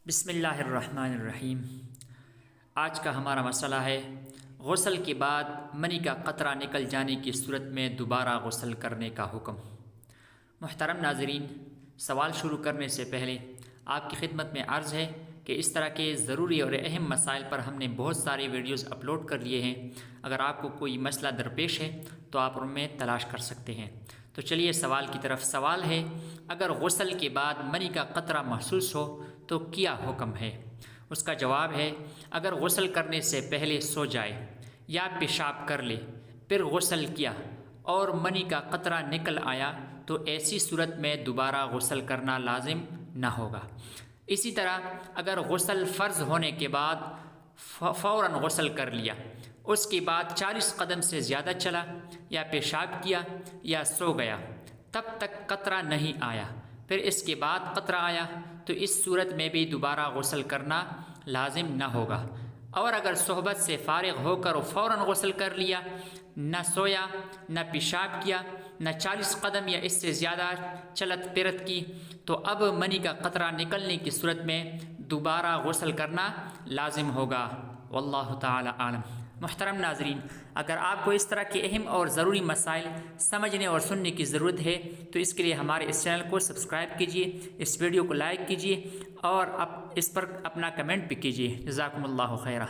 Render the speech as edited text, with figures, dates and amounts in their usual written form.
بسم اللہ الرحمن الرحیم۔ آج کا ہمارا مسئلہ ہے غسل کے بعد منی کا قطرہ نکل جانے کی صورت میں دوبارہ غسل کرنے کا حکم۔ محترم ناظرین، سوال شروع کرنے سے پہلے آپ کی خدمت میں عرض ہے کہ اس طرح کے ضروری اور اہم مسائل پر ہم نے بہت ساری ویڈیوز اپلوڈ کر لیے ہیں۔ اگر آپ کو کوئی مسئلہ درپیش ہے تو آپ ان میں تلاش کر سکتے ہیں۔ تو چلیے سوال کی طرف۔ سوال ہے، اگر غسل کے بعد منی کا قطرہ محسوس ہو تو کیا حکم ہے؟ اس کا جواب ہے، اگر غسل کرنے سے پہلے سو جائے یا پیشاب کر لے پھر غسل کیا اور منی کا قطرہ نکل آیا تو ایسی صورت میں دوبارہ غسل کرنا لازم نہ ہوگا۔ اسی طرح اگر غسل فرض ہونے کے بعد فوراً غسل کر لیا، اس کے بعد 40 قدم سے زیادہ چلا یا پیشاب کیا یا سو گیا، تب تک قطرہ نہیں آیا، پھر اس کے بعد قطرہ آیا تو اس صورت میں بھی دوبارہ غسل کرنا لازم نہ ہوگا۔ اور اگر صحبت سے فارغ ہو کر فوراً غسل کر لیا، نہ سویا نہ پیشاب کیا نہ 40 قدم یا اس سے زیادہ چلت پھرت کی، تو اب منی کا قطرہ نکلنے کی صورت میں دوبارہ غسل کرنا لازم ہوگا۔ واللہ تعالی عالم۔ محترم ناظرین، اگر آپ کو اس طرح کے اہم اور ضروری مسائل سمجھنے اور سننے کی ضرورت ہے تو اس کے لیے ہمارے اس چینل کو سبسکرائب کیجیے، اس ویڈیو کو لائک کیجیے اور اس پر اپنا کمنٹ بھی کیجیے۔ جزاکم اللہ خیرہ۔